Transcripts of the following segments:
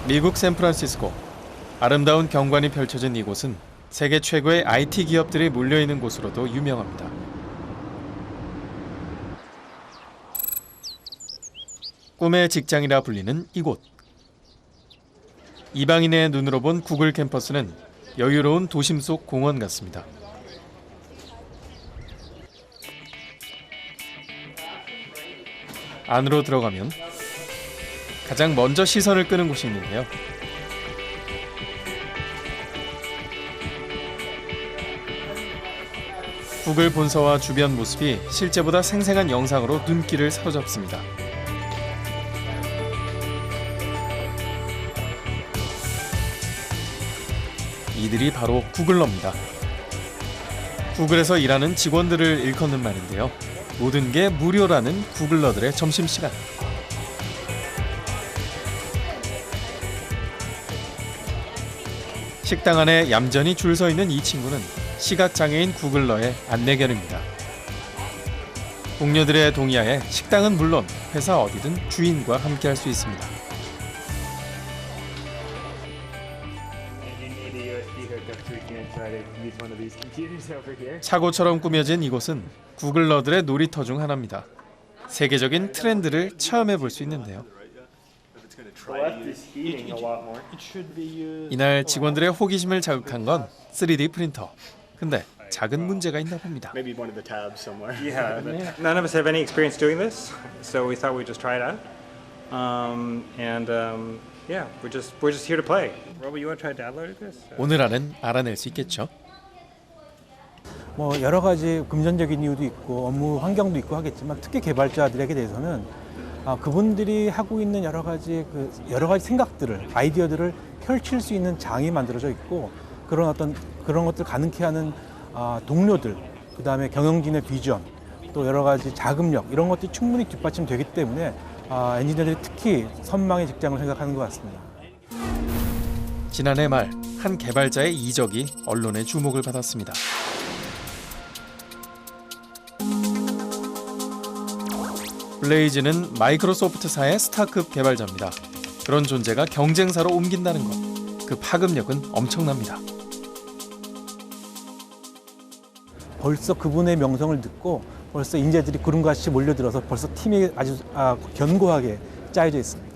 미국 샌프란시스코. 아름다운 경관이 펼쳐진 이곳은 세계 최고의 IT 기업들이 몰려있는 곳으로도 유명합니다. 꿈의 직장이라 불리는 이곳. 이방인의 눈으로 본 구글 캠퍼스는 여유로운 도심 속 공원 같습니다. 안으로 들어가면 가장 먼저 시선을 끄는 곳이 있는데요. 구글 본사와 주변 모습이 실제보다 생생한 영상으로 눈길을 사로잡습니다. 이들이 바로 구글러입니다. 구글에서 일하는 직원들을 일컫는 말인데요. 모든 게 무료라는 구글러들의 점심시간. 식당 안에 얌전히 줄 서 있는 이 친구는 시각장애인 구글러의 안내견입니다. 동료들의 동의하에 식당은 물론 회사 어디든 주인과 함께할 수 있습니다. 차고처럼 꾸며진 이곳은 구글러들의 놀이터 중 하나입니다. 세계적인 트렌드를 체험해 볼 수 있는데요. 이날 직원들의 호기심을 자극한 건 3D 프린터. 근데 작은 문제가 있나 봅니다. Yeah, none of us have any experience doing this, so we thought we'd just try it out. Yeah, we're just here to play. Robert, you want to try to download this? 오늘 안은 알아낼 수 있겠죠. 뭐 여러 가지 금전적인 이유도 있고 업무 환경도 있고 하겠지만 특히 개발자들에게 대해서는 그분들이 하고 있는 여러 가지 생각들을 아이디어들을 펼칠 수 있는 장이 만들어져 있고 그런 것들 가능케 하는 동료들, 그다음에 경영진의 비전, 또 여러 가지 자금력 이런 것들이 충분히 뒷받침되기 때문에 엔지니어들이 특히 선망의 직장을 생각하는 것 같습니다. 지난해 말 한 개발자의 이적이 언론의 주목을 받았습니다. 블레이즈는 마이크로소프트사의 스타급 개발자입니다. 그런 존재가 경쟁사로 옮긴다는 것, 그 파급력은 엄청납니다. 벌써 그분의 명성을 듣고 벌써 인재들이 구름같이 몰려들어서 벌써 팀이 아주 견고하게 짜여져 있습니다.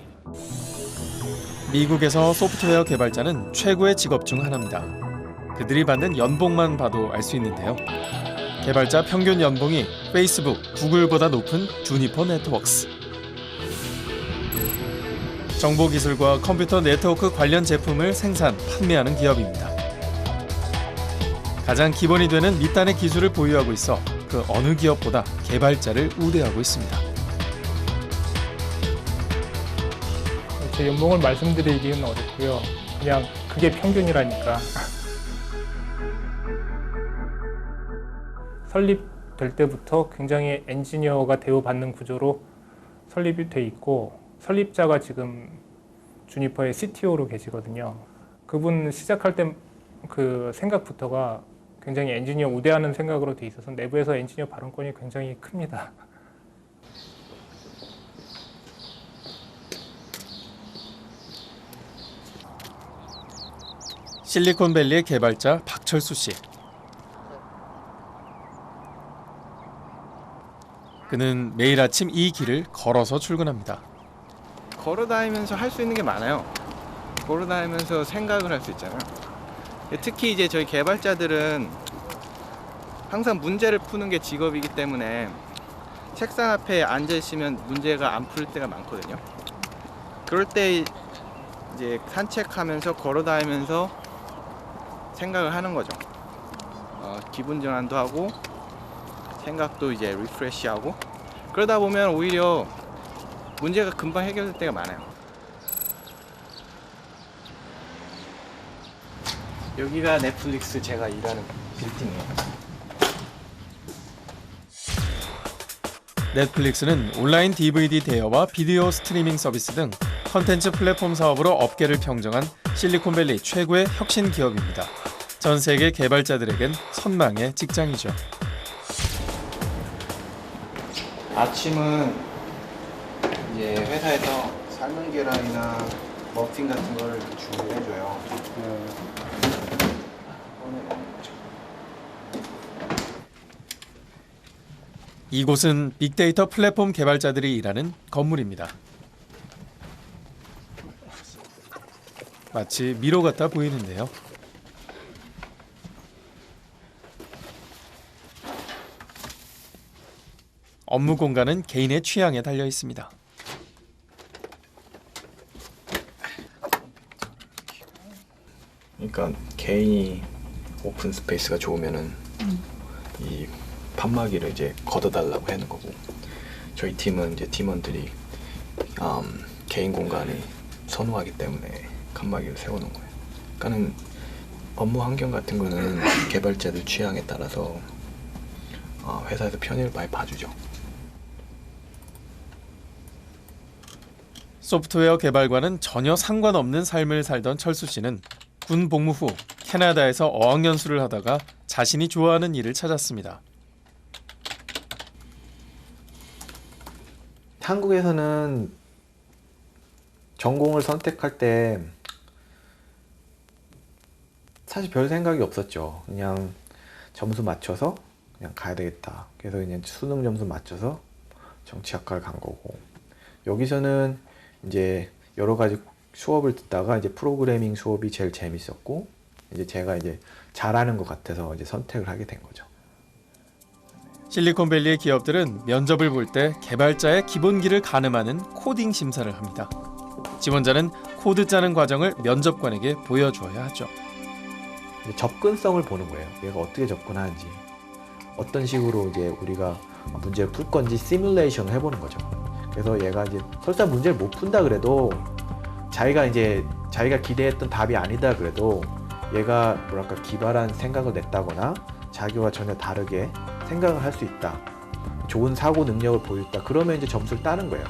미국에서 소프트웨어 개발자는 최고의 직업 중 하나입니다. 그들이 받는 연봉만 봐도 알 수 있는데요. 개발자 평균 연봉이 페이스북, 구글보다 높은 주니퍼 네트워크스. 정보기술과 컴퓨터 네트워크 관련 제품을 생산, 판매하는 기업입니다. 가장 기본이 되는 밑단의 기술을 보유하고 있어 그 어느 기업보다 개발자를 우대하고 있습니다. 제 연봉을 말씀드리기는 어렵고요. 그냥 그게 평균이라니까. 설립될 때부터 굉장히 엔지니어가 대우받는 구조로 설립이 돼 있고 설립자가 지금 주니퍼의 CTO로 계시거든요. 그분 시작할 때 그 생각부터가 굉장히 엔지니어 우대하는 생각으로 돼 있어서 내부에서 엔지니어 발언권이 굉장히 큽니다. 실리콘밸리의 개발자 박철수 씨. 그는 매일 아침 이 길을 걸어서 출근합니다. 걸어다니면서 할 수 있는 게 많아요. 걸어다니면서 생각을 할 수 있잖아요. 특히 이제 저희 개발자들은 항상 문제를 푸는 게 직업이기 때문에 책상 앞에 앉아 있으면 문제가 안 풀 때가 많거든요. 그럴 때 이제 산책하면서 걸어다니면서 생각을 하는 거죠. 기분 전환도 하고 생각도 이제 리프레시하고 그러다 보면 오히려 문제가 금방 해결될 때가 많아요. 여기가 넷플릭스 제가 일하는 빌딩이에요. 넷플릭스는 온라인 DVD 대여와 비디오 스트리밍 서비스 등 컨텐츠 플랫폼 사업으로 업계를 평정한 실리콘밸리 최고의 혁신 기업입니다. 전 세계 개발자들에겐 선망의 직장이죠. 아침은 이제 회사에서 삶은 계란이나 머핀 같은 걸 이렇게 준비해줘요. 이곳은 빅데이터 플랫폼 개발자들이 일하는 건물입니다. 마치 미로 같아 보이는데요. 업무 공간은 개인의 취향에 달려 있습니다. 그러니까 개인이 오픈 스페이스가 좋으면은 이 판막이를 이제 걷어달라고 하는 거고, 저희 팀은 이제 팀원들이 개인 공간을 선호하기 때문에 칸막이를 세워놓은 거예요. 그러니까는 업무 환경 같은 거는 개발자들 취향에 따라서 회사에서 편의를 많이 봐주죠. 소프트웨어 개발과는 전혀 상관없는 삶을 살던 철수 씨는 군 복무 후 캐나다에서 어학연수를 하다가 자신이 좋아하는 일을 찾았습니다. 한국에서는 전공을 선택할 때 사실 별 생각이 없었죠. 그냥 점수 맞춰서 그냥 가야 되겠다. 그래서 그냥 수능 점수 맞춰서 정치학과를 간 거고, 여기서는 이제 여러 가지 수업을 듣다가 이제 프로그래밍 수업이 제일 재밌었고, 이제 제가 이제 잘하는 것 같아서 이제 선택을 하게 된 거죠. 실리콘밸리의 기업들은 면접을 볼 때 개발자의 기본기를 가늠하는 코딩 심사를 합니다. 지원자는 코드 짜는 과정을 면접관에게 보여주어야 하죠. 접근성을 보는 거예요. 얘가 어떻게 접근하는지, 어떤 식으로 이제 우리가 문제를 풀 건지 시뮬레이션을 해보는 거죠. 그래서 얘가 이제 설사 문제를 못 푼다 그래도, 자기가 기대했던 답이 아니다 그래도 얘가 뭐랄까 기발한 생각을 냈다거나 자기와 전혀 다르게 생각을 할 수 있다, 좋은 사고 능력을 보였다, 그러면 이제 점수를 따는 거예요.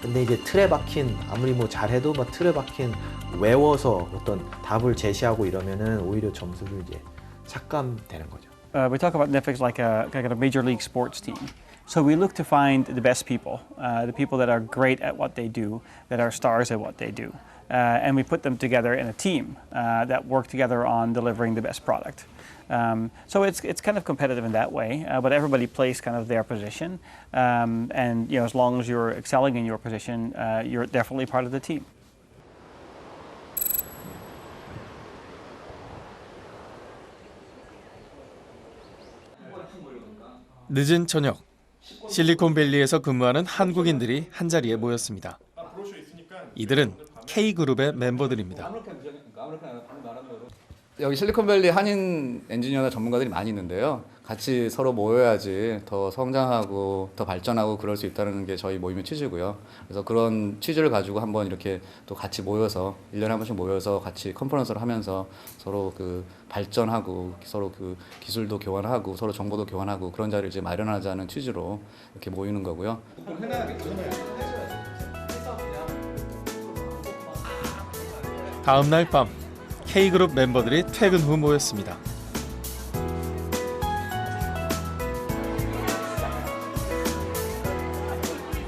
근데 이제 틀에 박힌, 아무리 뭐 잘해도 막 틀에 박힌 외워서 어떤 답을 제시하고 이러면은 오히려 점수를 이제 삭감되는 거죠. We talk about Netflix like a major league sports team. So we look to find the best people, the people that are great at what they do, that are stars at what they do, and we put them together in a team that work together on delivering the best product. So it's kind of competitive in that way, but everybody plays kind of their position, and you know, as long as you're excelling in your position, you're definitely part of the team. 늦은 저녁, 실리콘밸리에서 근무하는 한국인들이 한자리에 모였습니다. 이들은 K그룹의 멤버들입니다. 여기 실리콘밸리 한인 엔지니어나 전문가들이 많이 있는데요. 같이 서로 모여야지 더 성장하고 더 발전하고 그럴 수 있다는 게 저희 모임의 취지고요. 그래서 그런 취지를 가지고 한번 이렇게 또 같이 모여서 1년에 한 번씩 모여서 같이 컨퍼런스를 하면서 서로 그 발전하고 서로 그 기술도 교환하고 서로 정보도 교환하고 그런 자리를 이제 마련하자는 취지로 이렇게 모이는 거고요. 다음 날 밤 K그룹 멤버들이 퇴근 후 모였습니다.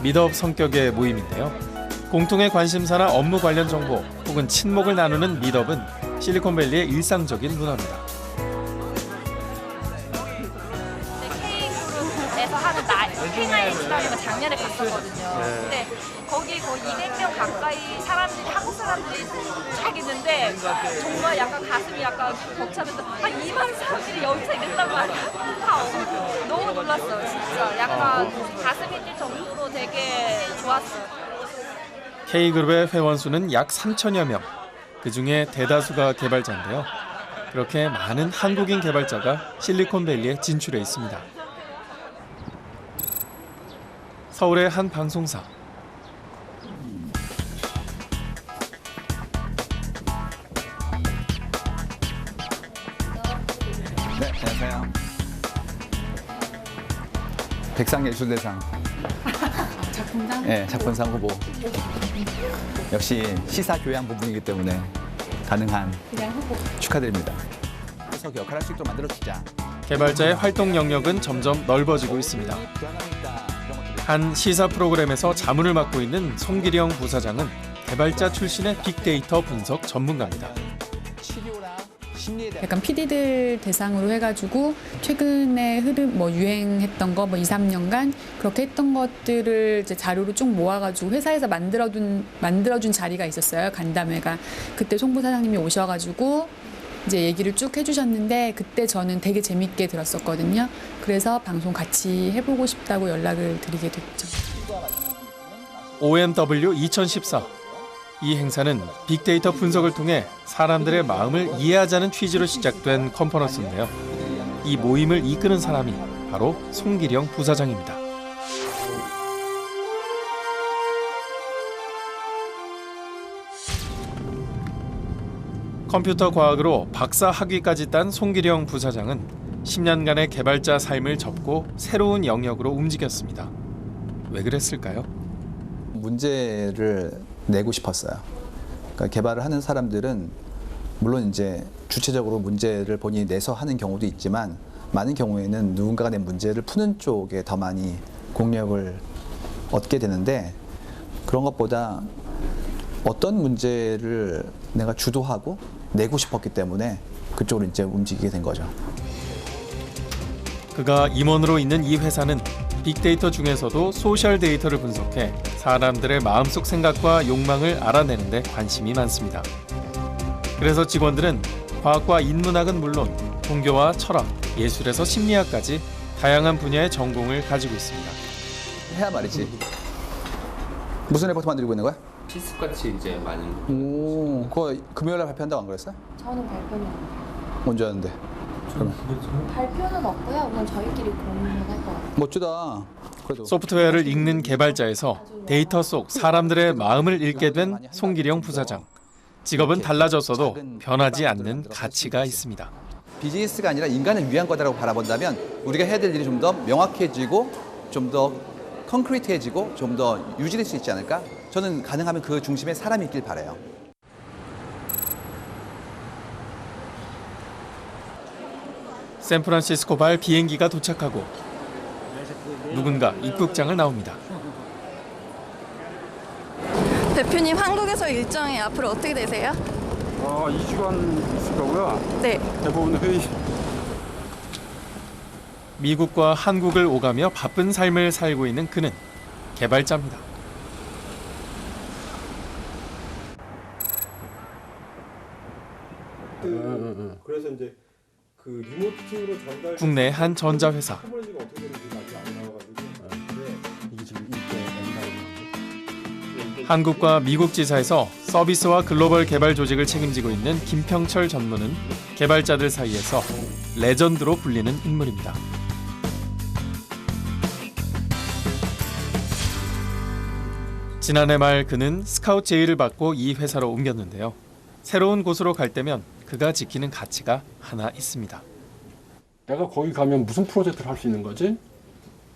미드업 성격의 모임인데요. 공통의 관심사나 업무 관련 정보 혹은 친목을 나누는 미드업은 실리콘밸리의 일상적인 문화입니다. K그룹에서 하는 K9이라는 걸 작년에 갔었거든요. 근데 거기 거의 200명 가까이 사람들이, 한국 사람들이 쫙 있는데 정말 약간 가슴이 약간 벅차면서 한 2만 사람들이 여기서 있단 말이야. 너무 놀랐어요, 진짜. 약간 가슴이 뛸 정도로 되게 좋았어요. K그룹의 회원 수는 약 3천여 명. 그중에 대다수가 개발자인데요. 그렇게 많은 한국인 개발자가 실리콘밸리에 진출해 있습니다. 서울의 한 방송사. 네, 안녕하세요. 백상예술대상. 작품상? 네, 작품상 후보. 역시 시사 교양 부분이기 때문에 가능한 축하드립니다. 그래서 역할할 수 있도록 만들어주자. 개발자의 활동 영역은 점점 넓어지고 있습니다. 한 시사 프로그램에서 자문을 맡고 있는 송기령 부사장은 개발자 출신의 빅데이터 분석 전문가입니다. 약간 PD들 대상으로 해가지고 최근에 흐름 유행했던 거 2, 3년간 그렇게 했던 것들을 이제 자료로 쭉 모아가지고 회사에서 만들어준 자리가 있었어요. 간담회가. 그때 송부 사장님이 오셔가지고 이제 얘기를 쭉 해주셨는데 그때 저는 되게 재밌게 들었었거든요. 그래서 방송 같이 해보고 싶다고 연락을 드리게 됐죠. OMW 2014. 이 행사는 빅데이터 분석을 통해 사람들의 마음을 이해하자는 취지로 시작된 컨퍼런스인데요. 이 모임을 이끄는 사람이 바로 송기령 부사장입니다. 컴퓨터 과학으로 박사 학위까지 딴 송기령 부사장은 10년간의 개발자 삶을 접고 새로운 영역으로 움직였습니다. 왜 그랬을까요? 문제를 내고 싶었어요. 그러니까 개발을 하는 사람들은 물론 이제 주체적으로 문제를 본인이 내서 하는 경우도 있지만 많은 경우에는 누군가가 낸 문제를 푸는 쪽에 더 많이 공력을 얻게 되는데 그런 것보다 어떤 문제를 내가 주도하고 내고 싶었기 때문에 그쪽으로 이제 움직이게 된 거죠. 그가 임원으로 있는 이 회사는 빅데이터 중에서도 소셜 데이터를 분석해 사람들의 마음속 생각과 욕망을 알아내는 데 관심이 많습니다. 그래서 직원들은 과학과 인문학은 물론 종교와 철학, 예술에서 심리학까지 다양한 분야의 전공을 가지고 있습니다. 해야 말이지. 무슨 레포트 만들고 있는 거야? 실습같이 이제 많이. 오, 그거 금요일날 발표한다고 안 그랬어? 저는 발표는 안 해요. 언제 하는데? 그러면. 발표는 없고요. 그냥 저희끼리 공유할 것 같아요. 멋지다. 그래도. 소프트웨어를 읽는 개발자에서 데이터 속 사람들의 마음을 읽게 된 송기령 부사장. 직업은 달라졌어도 변하지 않는 가치가 있습니다. 비즈니스가 아니라 인간을 위한 거다라고 바라본다면 우리가 해야 될 일이 좀 더 명확해지고 좀 더 콘크리트해지고 좀 더 유지될 수 있지 않을까? 저는 가능하면 그 중심에 사람이 있길 바라요. 샌프란시스코발 비행기가 도착하고 누군가 입국장을 나옵니다. 대표님, 한국에서 일정이 앞으로 어떻게 되세요? 2주간 있을 거고요. 네. 대부분 회의. 미국과 한국을 오가며 바쁜 삶을 살고 있는 그는 개발자입니다. 그래서 이제 그 리모트로 전달. 국내 한 전자회사. 테크놀로지가 어떻게 되는지 아직 안 나와가지고. 이게 지금 한국과 미국 지사에서 서비스와 글로벌 개발 조직을 책임지고 있는 김평철 전무는 개발자들 사이에서 레전드로 불리는 인물입니다. 지난해 말 그는 스카웃 제의를 받고 이 회사로 옮겼는데요. 새로운 곳으로 갈 때면 그가 지키는 가치가 하나 있습니다. 내가 거기 가면 무슨 프로젝트를 할 수 있는 거지?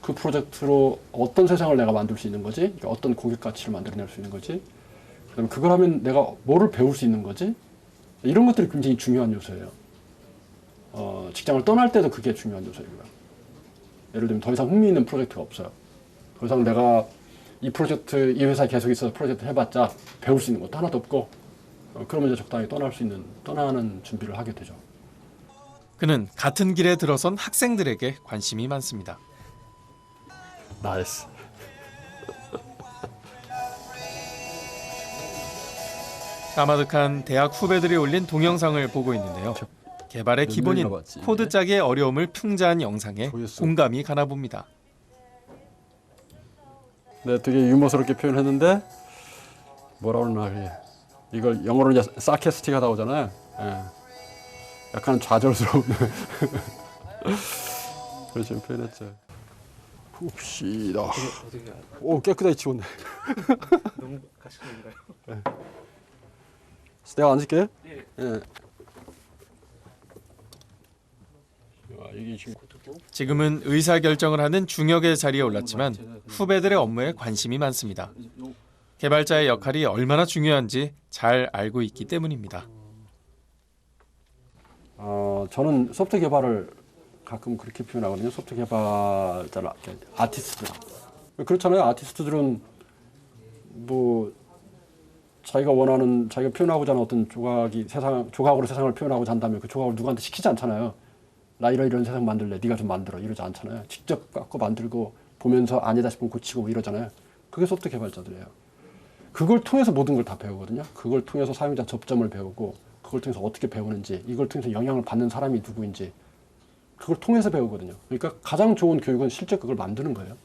그 프로젝트로 어떤 세상을 내가 만들 수 있는 거지? 그러니까 어떤 고객 가치를 만들어낼 수 있는 거지? 그다음에 그걸 하면 내가 뭐를 배울 수 있는 거지? 이런 것들이 굉장히 중요한 요소예요. 직장을 떠날 때도 그게 중요한 요소이고요. 예를 들면 더 이상 흥미있는 프로젝트가 없어요. 더 이상 내가 이 프로젝트, 이 회사에 계속 있어서 프로젝트 해봤자 배울 수 있는 것도 하나도 없고 그러면 이제 적당히 떠나는 준비를 하게 되죠. 그는 같은 길에 들어선 학생들에게 관심이 많습니다. 나이스. 까마득한 대학 후배들이 올린 동영상을 보고 있는데요. 개발의 기본인 코드 짜기의 어려움을 풍자한 영상에 공감이 가나 봅니다. 네, 되게 유머스럽게 표현했는데 뭐라 그러나 이걸 영어로 이제 사케스틱하다고 하잖아요. 예. 약간 좌절스러운 그렇게 표현했죠. 봅시다. 오, 깨끗하게 치웠네. 너무 가시는가요? 네. 내가 앉을게. 네. 예. 지금은 의사결정을 하는 중역의 자리에 올랐지만 후배들의 업무에 관심이 많습니다. 개발자의 역할이 얼마나 중요한지 잘 알고 있기 때문입니다. 저는 소프트 개발을 가끔 그렇게 표현하거든요. 소프트 개발자를 아티스트다. 그렇잖아요. 아티스트들은 뭐 자기가 원하는, 자기가 표현하고자 하는 어떤 조각으로 세상을 표현하고자 한다면 그 조각을 누구한테 시키지 않잖아요. 나 이런 세상 만들래, 네가 좀 만들어, 이러지 않잖아요. 직접 갖고 만들고 보면서 아니다 싶으면 고치고 이러잖아요. 그게 소프트 개발자들이에요. 그걸 통해서 모든 걸 다 배우거든요. 그걸 통해서 사용자 접점을 배우고, 그걸 통해서 어떻게 배우는지, 이걸 통해서 영향을 받는 사람이 누구인지, 그걸 통해서 배우거든요. 그러니까 가장 좋은 교육은 실제 그걸 만드는 거예요.